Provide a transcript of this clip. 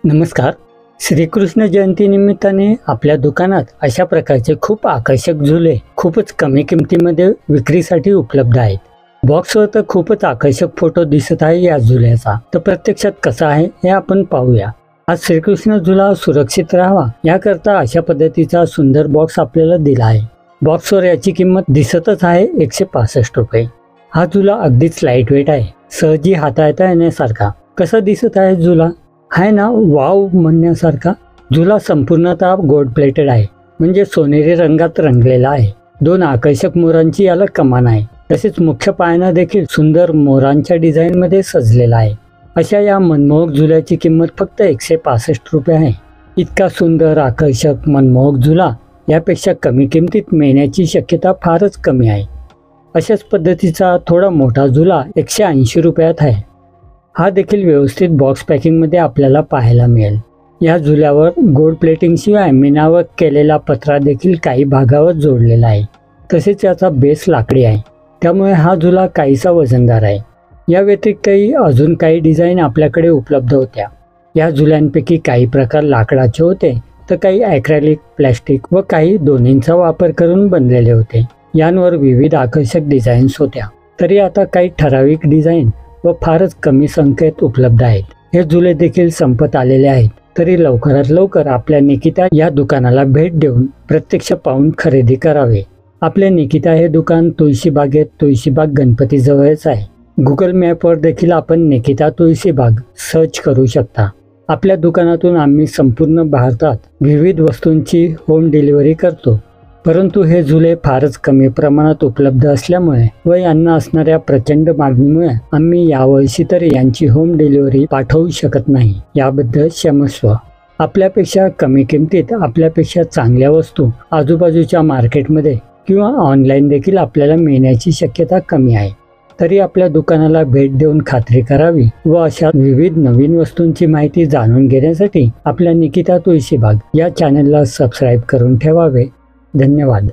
नमस्कार. श्रीकृष्ण जयंती निमित्ताने आपल्या दुकानात अशा प्रकारचे खूप आकर्षक झुले खूपच कमी किमतीमध्ये विक्रीसाठी उपलब्ध आहेत. बॉक्सवर तर खूपच आकर्षक फोटो दिसत आहे या झुल्याचा, तर प्रत्यक्षात कसा आहे हे आपण पाहूया. आज श्रीकृष्ण झुला सुरक्षित राहावा याकरता अशा पद्धतीचा सुंदर बॉक्स आपल्याला दिला आहे. बॉक्सवर याची किंमत दिसतच आहे 165 रुपये. हा झुला अगदीच लाईट वेट आहे, सहजी हाताळता येण्यासारखा. कसा दिसत आहे झुला? आहे ना वाव म्हणण्यासारखा. झुला संपूर्णतः गोल्ड प्लेटेड आहे, म्हणजे सोनेरी रंगात रंगलेला आहे. 2 आकर्षक मोरांची याला कमान आहे. तसेच मुख्य पाळणा देखील सुंदर मोरांच्या डिझाईन मध्ये सजलेला आहे. अशा या मनमोहक झुल्याची किंमत फक्त 165 रुपये आहे. इतका सुंदर आकर्षक मनमोहक झुला यापेक्षा कमी किमतीत मिळण्याची शक्यता फारच कमी आहे. अशाच पद्धतीचा थोडा मोठा झुला 180 रुपयात आहे. हा देखील व्यवस्थित बॉक्स पॅकिंगमध्ये आपल्याला पाहायला मिळेल. या झुल्यावर गोल्ड प्लेटिंगशिवाय मीनावर केलेला पत्रा देखील काही भागावर जोडलेला आहे. तसेच याचा बेस लाकडी आहे, त्यामुळे हा झुला काहीसा वजनदार आहे. या व्यतिरिक्तही अजून काही डिझाईन आपल्याकडे उपलब्ध होत्या. या झुल्यांपैकी काही प्रकार लाकडाचे होते, तर काही ॲक्रेलिक, प्लॅस्टिक व काही दोन्हींचा वापर करून बनलेले होते. यांवर विविध आकर्षक डिझाईन्स होत्या. तरी आता काही ठराविक डिझाईन व फारच कमी संख्येत उपलब्ध आहेत. हे झुले देखील संपत आलेले आहेत. तरी लवकरात लवकर आपल्या निकिता या दुकानाला भेट देऊन प्रत्यक्ष पाहून खरेदी करावे. आपले निकिता हे दुकान तुळशीबागेत तुळशीबाग गणपती जवळच आहे. गुगल मॅपवर देखील आपण निकिता तुळशीबाग सर्च करू शकता. आपल्या दुकानातून आम्ही संपूर्ण भारतात विविध वस्तूंची होम डिलिव्हरी करतो. परंतु हे झुले फारच कमी प्रमाणात उपलब्ध असल्यामुळे व यांना असणाऱ्या प्रचंड मागणीमुळे आम्ही यावर्षी तर यांची होम डिलिव्हरी पाठवू शकत नाही. याबद्दल क्षमस्व. आपल्यापेक्षा कमी किमतीत आपल्यापेक्षा चांगल्या वस्तू आजूबाजूच्या मार्केटमध्ये किंवा ऑनलाईन देखील आपल्याला मिळण्याची शक्यता कमी आहे. तरी आपल्या दुकानाला भेट देऊन खात्री करावी व अशा विविध नवीन वस्तूंची माहिती जाणून घेण्यासाठी आपल्या निकिता तुळशीबाग या चॅनलला सबस्क्राईब करून ठेवावे. धन्यवाद.